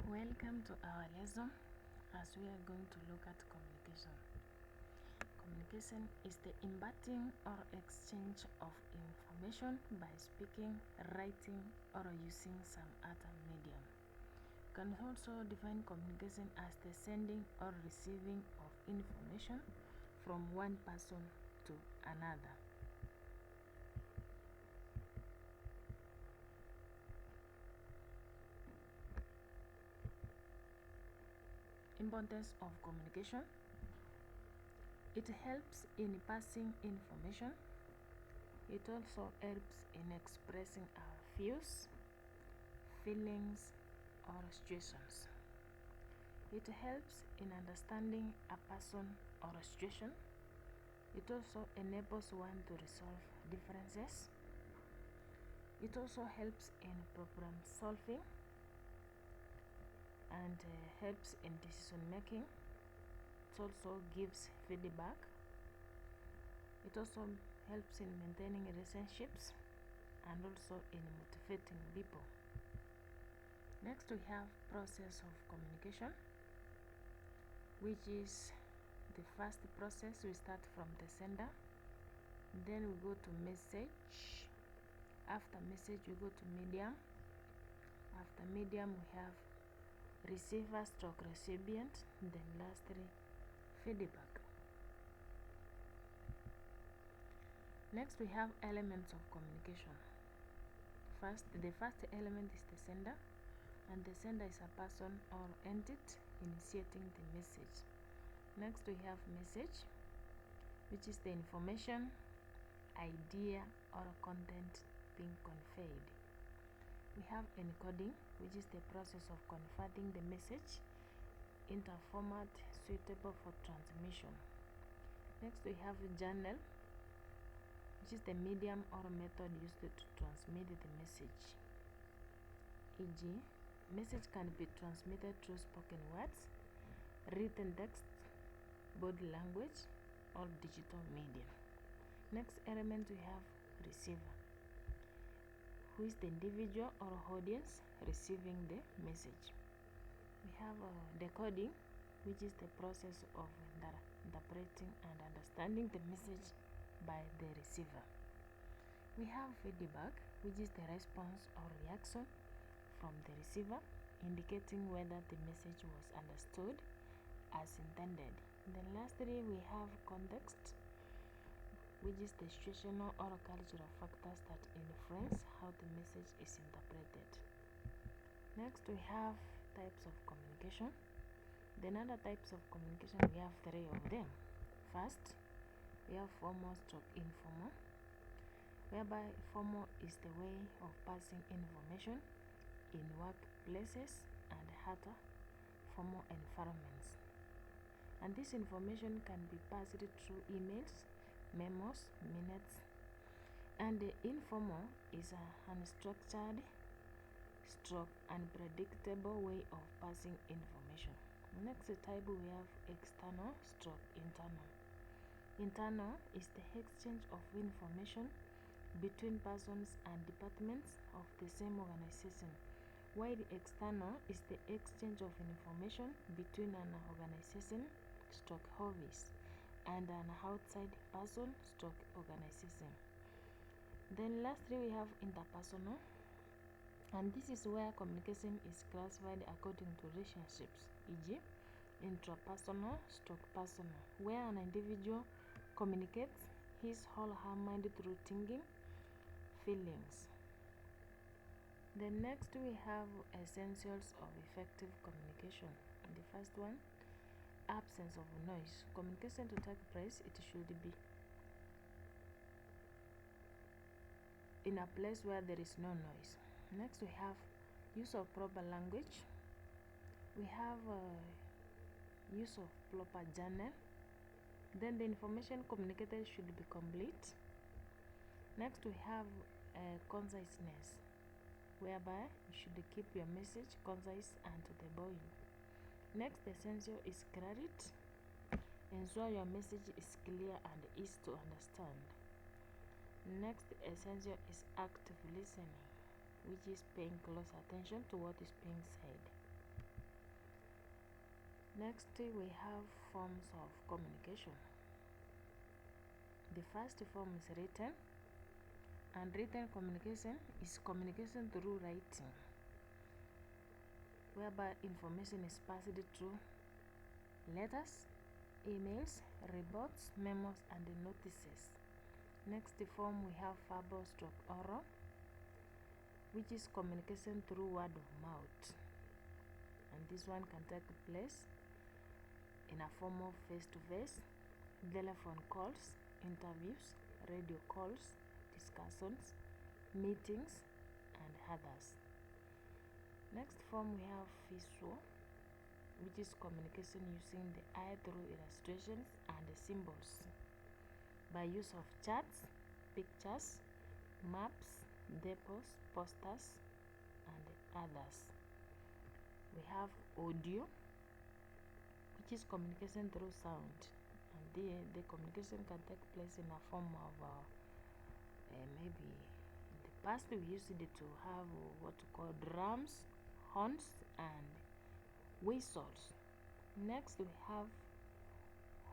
Welcome to our lesson as we are going to look at communication. Communication is the imparting or exchange of information by speaking, writing, or using some other medium. You can also define communication as the sending or receiving of information from one person to another. Importance of communication. It helps in passing information. It also helps in expressing our views, feelings, or situations. It helps in understanding a person or a situation. It also enables one to resolve differences. It also helps in problem solving and helps in decision making. It also gives feedback. It also helps in maintaining relationships and also in motivating people. Next we have process of communication, which is the first process. We start from the sender, then we go to message. After message we go to medium. After medium we have receiver stroke recipient, then lastly feedback. Next we have elements of communication. The first element is the sender, and the sender is a person or entity initiating the message. Next we have message, which is the information, idea, or content being conveyed. We have encoding, which is the process of converting the message into a format suitable for transmission. Next we have journal, which is the medium or method used to transmit the message. E.g., message can be transmitted through spoken words, written text, body language, or digital media. Next element we have receiver, who is the individual or audience receiving the message. We have decoding, which is the process of interpreting and understanding the message by the receiver. We have feedback, which is the response or reaction from the receiver, indicating whether the message was understood as intended. Then lastly we have context, which is the situational or cultural factors that influence how the message is interpreted. Next we have types of communication. Then other types of communication, we have three of them. First, we have formal stroke informal, whereby formal is the way of passing information in workplaces and other formal environments. And this information can be passed through emails, memos, minutes. And the informal is an unstructured, stroke unpredictable way of passing information. Next type we have external stroke internal. Internal is the exchange of information between persons and departments of the same organization, while the external is the exchange of information between an organization stroke office and an outside person stroke organization. Then lastly we have interpersonal, and this is where communication is classified according to relationships, e.g. intrapersonal stroke personal, where an individual communicates his or her mind through thinking, feelings. Then next we have essentials of effective communication. The first one, absence of noise. Communication to take place, it should be in a place where there is no noise. Next we have use of proper language. We have use of proper journal. Then the information communicated should be complete. Next we have conciseness, whereby you should keep your message concise and to the point. Next essential is clarity. Ensure your message is clear and easy to understand. Next essential is active listening, which is paying close attention to what is being said. Next we have forms of communication. The first form is written, and written communication is communication through writing, whereby information is passed through letters, emails, reports, memos, and notices. Next form we have verbal stroke oral, which is communication through word of mouth, and this one can take place in a form of face-to-face, telephone calls, interviews, radio calls, discussions, meetings, and others. Next form we have visual, which is communication using the eye through illustrations and symbols by use of charts, pictures, maps, depots, posters, and others. We have audio, which is communication through sound, and the communication can take place in a form of maybe in the past we used it to have what to call drums, horns, and whistles. Next we have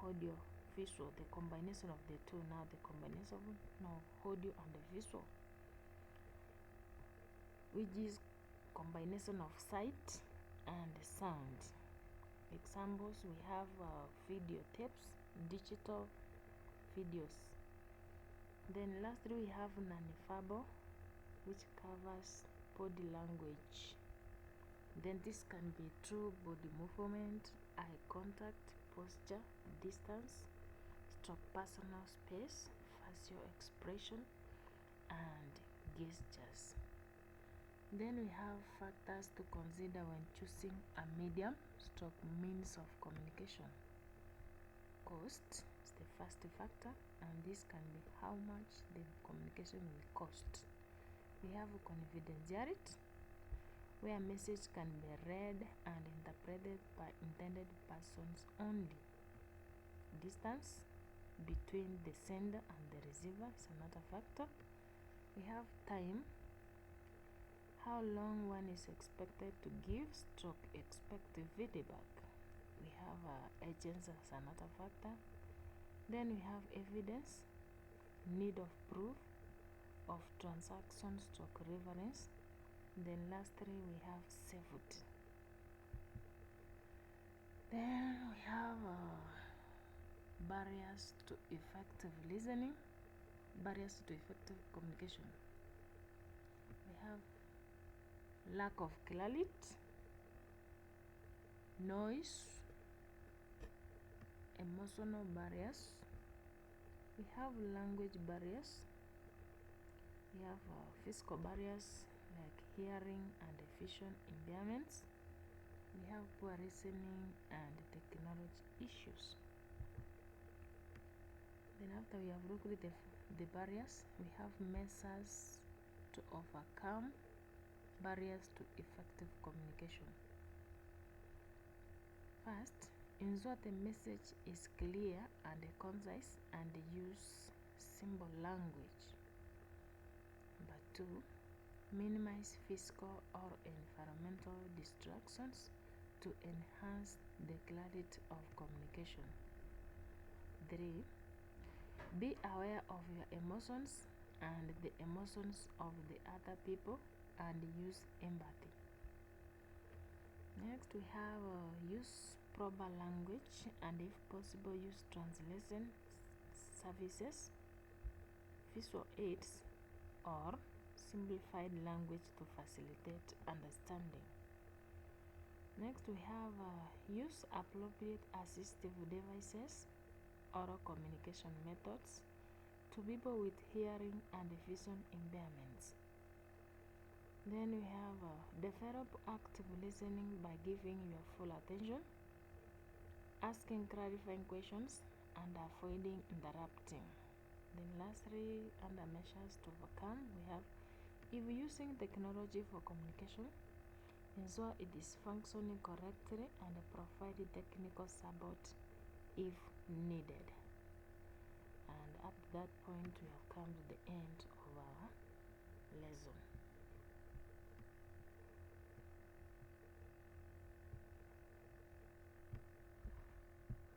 audio visual, the combination of the two. Now the combination of audio and the visual, which is combination of sight and sound. Examples we have video tapes, digital videos. Then lastly we have non-verbal, which covers body language. Then this can be through body movement, eye contact, posture, distance, stroke personal space, facial expression, and gestures. Then we have factors to consider when choosing a medium stroke means of communication. Cost is the first factor, and this can be how much the communication will cost. We have confidentiality, where a message can be read and interpreted by intended persons only. Distance between the sender and the receiver is another factor. We have time, how long one is expected to give stroke expected feedback. We have agents as another factor. Then we have evidence, need of proof of transaction stroke reference. Then lastly we have safety. Then we have barriers to effective listening, barriers to effective communication. We have lack of clarity, noise, emotional barriers. We have language barriers. We have physical barriers like hearing and vision impairments. We have poor listening and technology issues. Then after we have looked at the barriers, we have measures to overcome barriers to effective communication. First, ensure the message is clear and concise and use simple language. Number 2, minimize physical or environmental distractions to enhance the clarity of communication. 3, be aware of your emotions and the emotions of the other people and use empathy. Next we have use proper language and if possible use translation services, visual aids, or simplified language to facilitate understanding. Next we have use appropriate assistive devices, oral communication methods to people with hearing and vision impairments. Then we have develop active listening by giving your full attention, asking clarifying questions, and avoiding interrupting. Then lastly, under measures to overcome, we have if using technology for communication, ensure it is functioning correctly and provide technical support if needed. And at that point we have come to the end of our lesson.